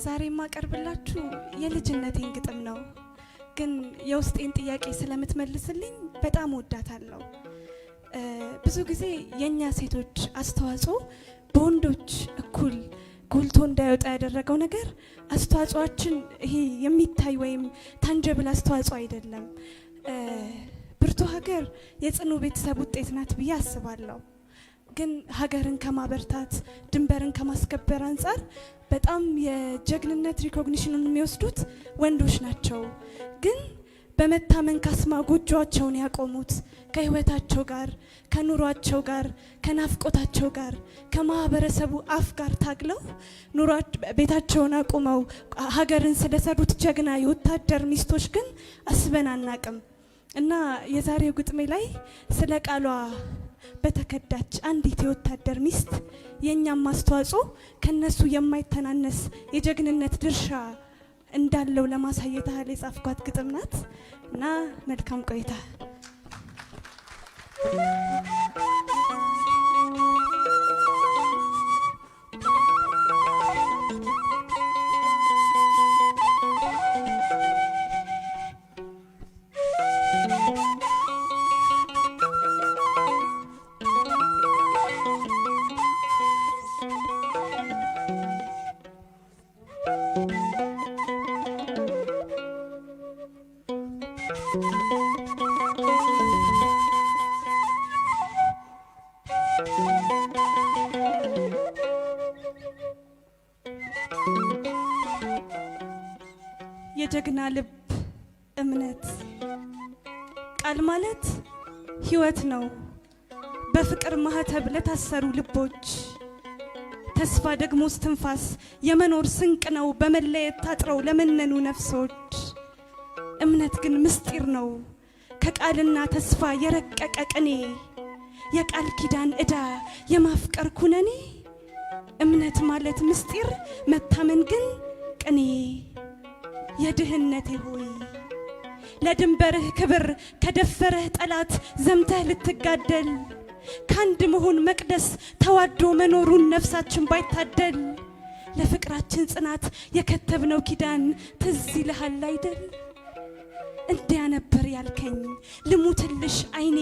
ዛሬ ማቀርብላችሁ የልጅነቴን ግጥም ነው። ግን የውስጤን ጥያቄ ስለምትመልስልኝ በጣም ወዳታለሁ። ብዙ ጊዜ የኛ ሴቶች አስተዋጽኦ በወንዶች እኩል ጎልቶ እንዳይወጣ ያደረገው ነገር አስተዋጽኦአችን ይሄ የሚታይ ወይም ታንጀብል አስተዋጽኦ አይደለም። ብርቱ ሀገር የጽኑ ቤተሰብ ውጤት ናት ብዬ አስባለሁ። ግን ሀገርን ከማበርታት ድንበርን ከማስከበር አንፃር በጣም የጀግንነት ሪኮግኒሽኑን የሚወስዱት ወንዶች ናቸው። ግን በመታመን ካስማ ጎጆአቸውን ያቆሙት ከህይወታቸው ጋር ከኑሯቸው ጋር ከናፍቆታቸው ጋር ከማህበረሰቡ አፍ ጋር ታግለው ቤታቸውን አቁመው ሀገርን ስለሰሩት ጀግና የወታደር ሚስቶች ግን አስበን አናቅም። እና የዛሬው ግጥሜ ላይ ስለ ቃሏ በተከዳች አንዲት የወታደር ሚስት የኛም አስተዋጽኦ ከነሱ የማይተናነስ የጀግንነት ድርሻ እንዳለው ለማሳየት ያህል የጻፍኳት ግጥም ናት እና መልካም ቆይታ። የጀግና ልብ እምነት ቃል ማለት ህይወት ነው። በፍቅር ማህተብ ለታሰሩ ልቦች ተስፋ ደግሞ ስትንፋስ የመኖር ስንቅ ነው። በመለየት ታጥረው ለመነኑ ነፍሶች እምነት ግን ምስጢር ነው። ከቃልና ተስፋ የረቀቀ ቅኔ የቃል ኪዳን ዕዳ የማፍቀር ኩነኔ እምነት ማለት ምስጢር መታመን ግን ቅኔ የድህነቴ ሆይ ለድንበርህ ክብር ከደፈረህ ጠላት ዘምተህ ልትጋደል ካንድ መሆን መቅደስ ተዋዶ መኖሩን ነፍሳችን ባይታደል ለፍቅራችን ጽናት የከተብነው ኪዳን ትዝ ይልሃል አይደል? እንዲያ ነበር ያልከኝ ልሙትልሽ አይኔ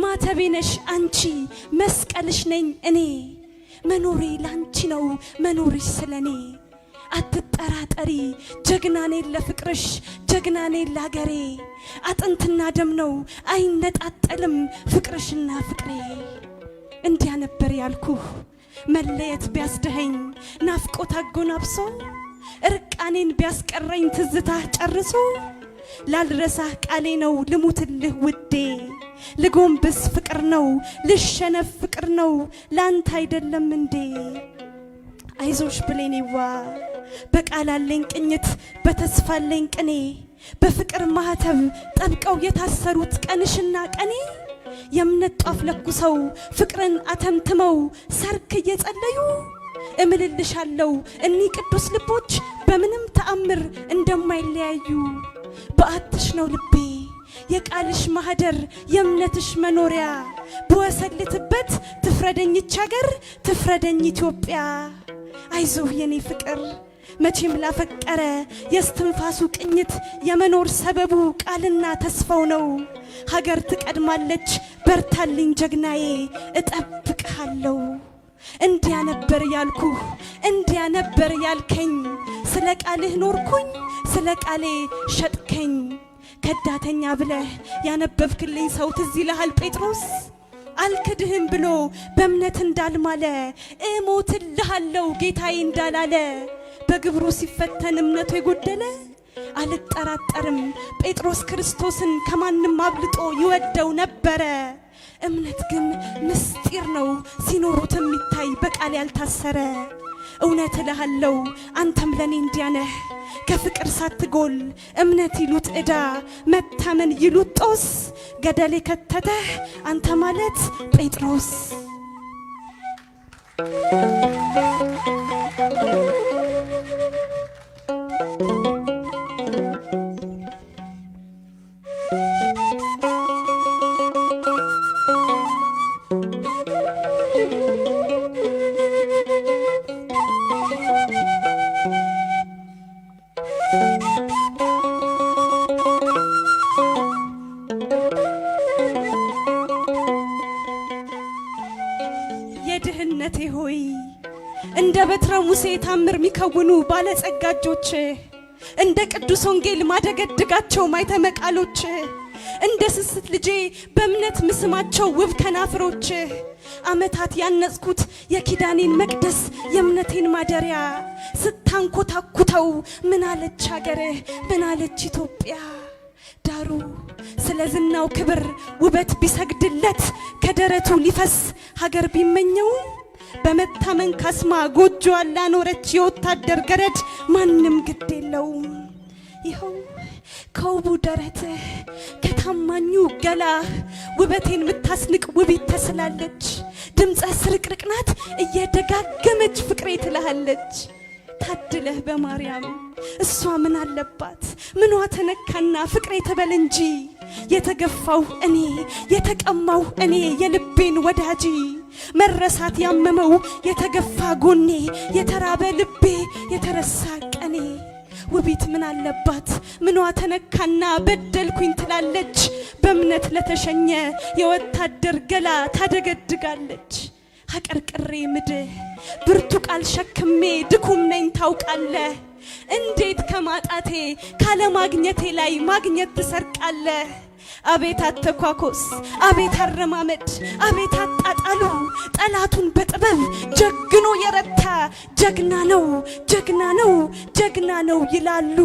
ማተቤ ነሽ አንቺ መስቀልሽ ነኝ እኔ መኖሬ ላንቺ ነው መኖርሽ ስለኔ አትጠራጠሪ ጀግናኔ ለፍቅርሽ ጀግናኔ ለሀገሬ አጥንትና ደም ነው አይነጣጠልም ፍቅርሽና ፍቅሬ እንዲያ ነበር ያልኩህ መለየት ቢያስደኸኝ ናፍቆት አጎናብሶ እርቃኔን ቢያስቀረኝ ትዝታህ ጨርሶ ላልረሳህ ቃሌ ነው ልሙትልህ ውዴ ልጎንብስ ፍቅር ነው ልሸነፍ ፍቅር ነው ላንተ አይደለም እንዴ አይዞሽ ብሌኔዋ በቃላለኝ ቅኝት በተስፋለኝ ቅኔ በፍቅር ማህተብ ጠብቀው የታሰሩት ቀንሽና ቀኔ የእምነት ጧፍ ለኩሰው ፍቅርን አተምትመው ሰርክ እየጸለዩ እምልልሻለሁ እኒ ቅዱስ ልቦች በምንም ተአምር እንደማይለያዩ በአትሽ ነው ልቤ የቃልሽ ማህደር የእምነትሽ መኖሪያ በወሰልትበት ትፍረደኝች ሀገር ትፍረደኝ ኢትዮጵያ አይዞህ የኔ ፍቅር መቼም ላፈቀረ የስትንፋሱ ቅኝት የመኖር ሰበቡ ቃልና ተስፋው ነው። ሀገር ትቀድማለች በርታልኝ ጀግናዬ እጠብቅሃለሁ። እንዲያ ነበር ያልኩህ እንዲያ ነበር ያልከኝ ስለ ቃልህ ኖርኩኝ ስለ ቃሌ ሸጥከኝ ከዳተኛ ብለህ ያነበብክልኝ ሰው ትዝ ይልሃል ጴጥሮስ አልክድህም ብሎ በእምነት እንዳልማለ እሞትልሃለሁ ጌታዬ እንዳላለ በግብሩ ሲፈተን እምነቱ የጎደለ አልጠራጠርም ጴጥሮስ ክርስቶስን ከማንም አብልጦ ይወደው ነበረ። እምነት ግን ምስጢር ነው ሲኖሩት የሚታይ በቃል ያልታሰረ እውነት እልሃለሁ አንተም ለኔ እንዲያነህ ከፍቅር ሳትጎል እምነት ይሉት ዕዳ መታመን ይሉት ጦስ ገደል የከተተህ አንተ ማለት ጴጥሮስ ታምር ሚከውኑ ባለጸጋጆች እንደ ቅዱስ ወንጌል ማደገድጋቸው ማይተመ ቃሎች እንደ ስስት ልጄ በእምነት ምስማቸው ውብ ከናፍሮች አመታት ያነጽኩት የኪዳኔን መቅደስ የእምነቴን ማደሪያ ስታንኮታኩተው ምን አለች ሀገር ምን አለች ኢትዮጵያ ዳሩ ስለ ዝናው ክብር ውበት ቢሰግድለት ከደረቱ ሊፈስ ሀገር ቢመኘው በመታመን ካስማ ጎጆ አላኖረች የወታደር ገረድ ማንም ግድ የለውም ይኸው ከውቡ ደረት ከታማኙ ገላ ውበቴን ምታስንቅ ውቢት ተስላለች ድምፀ ስርቅርቅ ናት እየደጋገመች ፍቅሬ ትልሃለች ታድለህ በማርያም እሷ ምን አለባት ምኗ ተነካና ፍቅሬ ተበል እንጂ የተገፋው እኔ የተቀማው እኔ የልቤን ወዳጂ መረሳት ያመመው የተገፋ ጎኔ የተራበ ልቤ የተረሳ ቀኔ ውቢት ምን አለባት ምኗ ተነካና በደልኩኝ ትላለች በእምነት ለተሸኘ የወታደር ገላ ታደገድጋለች አቀርቅሬ ምድህ ብርቱ ቃል ሸክሜ ድኩም ነኝ ታውቃለህ እንዴት ከማጣቴ ካለ ማግኘቴ ላይ ማግኘት ትሰርቃለህ አቤት አተኳኮስ አቤት አረማመድ አቤት አጣጣሉ ጠላቱን በጥበብ ጀግኖ የረታ ጀግና ነው ጀግና ነው ጀግና ነው ይላሉ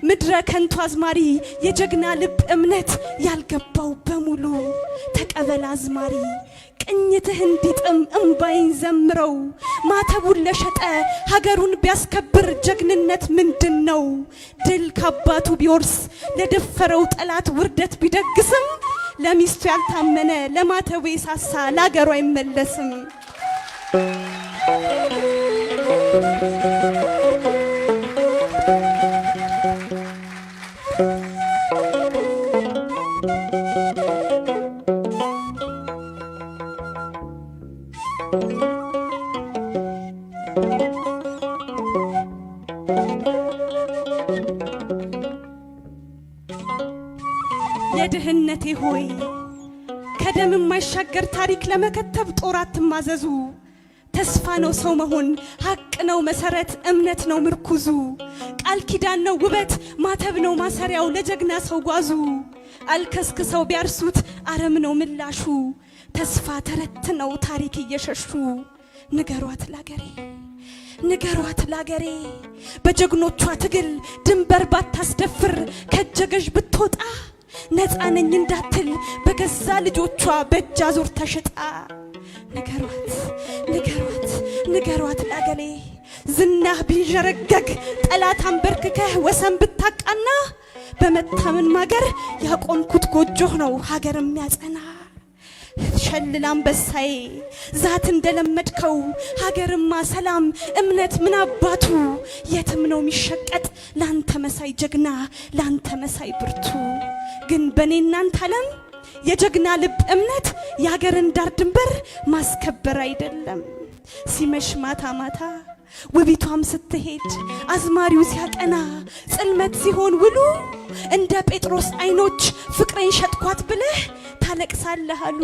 ምድረ ከንቱ አዝማሪ የጀግና ልብ እምነት ያልገባው በሙሉ ተቀበል አዝማሪ ቅኝትህ እንዲጥም እንባይን ዘምረው ማተቡን ለሸጠ ሀገሩን ቢያስከብር ጀግንነት ምንድነው ድል ካባቱ ቢወርስ ለደፈረው ጠላት ውርደት ቢደግስም ለሚስቱ ያልታመነ ለማተቡ ሳሳ ለሀገሩ አይመለስም የድህነቴ ሆይ ከደም የማይሻገር ታሪክ ለመከተብ ጦር አትማዘዙ ተስፋ ነው ሰው መሆን ሀቅ ነው መሰረት እምነት ነው ምርኩዙ ቃል ኪዳን ነው ውበት ማተብ ነው ማሰሪያው ለጀግና ሰው ጓዙ አልከስክሰው ቢያርሱት አረም ነው ምላሹ ተስፋ ተረት ነው ታሪክ እየሸሹ ንገሯት ላገሬ ንገሯት ላገሬ በጀግኖቿ ትግል ድንበር ባታስደፍር ከጀገዥ ብትወጣ ነፃ ነኝ እንዳትል በገዛ ልጆቿ በእጅ አዙር ተሽጣ ንገሯት ንገሯት ንገሯት ላገሬ ዝናህ ቢንዠረገግ ጠላት አንበርክከህ ወሰን ብታቃና በመታመን ማገር ያቆምኩት ጎጆህ ነው ሀገር የሚያጸና ሸልል አንበሳዬ ዛት እንደለመድከው ሀገርማ ሰላም እምነት ምን አባቱ የትም ነው የሚሸቀጥ ላንተ መሳይ ጀግና ላንተ መሳይ ብርቱ ግን በኔ እናንተ ዓለም የጀግና ልብ እምነት የሀገርን ዳር ድንበር ማስከበር አይደለም ሲመሽ ማታ ማታ ውቢቷም ስትሄድ አዝማሪው ሲያቀና ጽልመት ሲሆን ውሉ እንደ ጴጥሮስ አይኖች ፍቅሬን ሸጥኳት ብለህ ታለቅሳለህ አሉ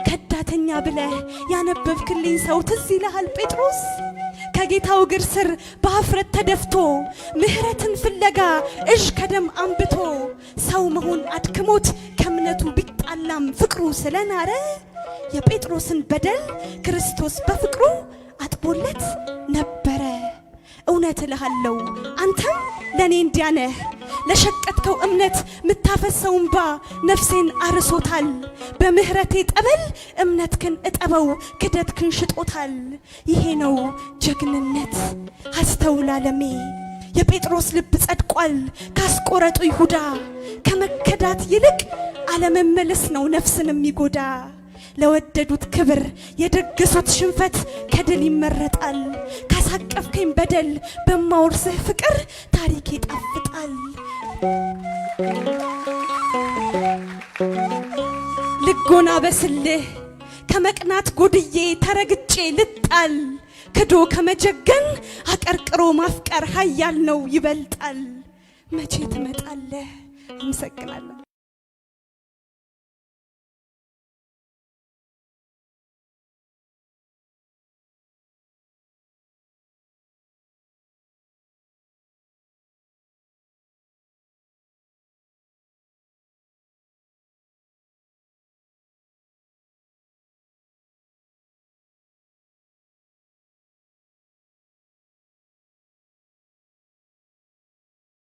ከዳተኛ ብለህ ያነበብክልኝ ሰው ትዝ ይልሃል ጴጥሮስ ከጌታው እግር ስር በአፍረት ተደፍቶ ምህረትን ፍለጋ እጅ ከደም አንብቶ ሰው መሆን አድክሞት ከእምነቱ ቢጣላም ፍቅሩ ስለናረ የጴጥሮስን በደል ክርስቶስ በፍቅሩ አጥቦለት ነበረ እውነት እልሃለሁ አንተም ለኔ እንዲያነህ ለሸቀጥከው እምነት ምታፈሰው እንባ ነፍሴን አርሶታል በምህረቴ ጠበል እምነትክን እጠበው ክደትክን ሽጦታል ይሄ ነው ጀግንነት አስተውል ዓለሜ የጴጥሮስ ልብ ጸድቋል ካስቆረጡ ይሁዳ ከመከዳት ይልቅ አለመመለስ ነው ነፍስን የሚጎዳ ለወደዱት ክብር የደገሱት ሽንፈት ከድል ይመረጣል ካሳቀፍከኝ በደል በማወርስህ ፍቅር ታሪክ ይጣፍጣል ልጎና በስልህ ከመቅናት ጎድዬ ተረግጬ ልጣል ክዶ ከመጀገን አቀርቅሮ ማፍቀር ኃያል ነው ይበልጣል መቼ ትመጣለህ አመሰግናለሁ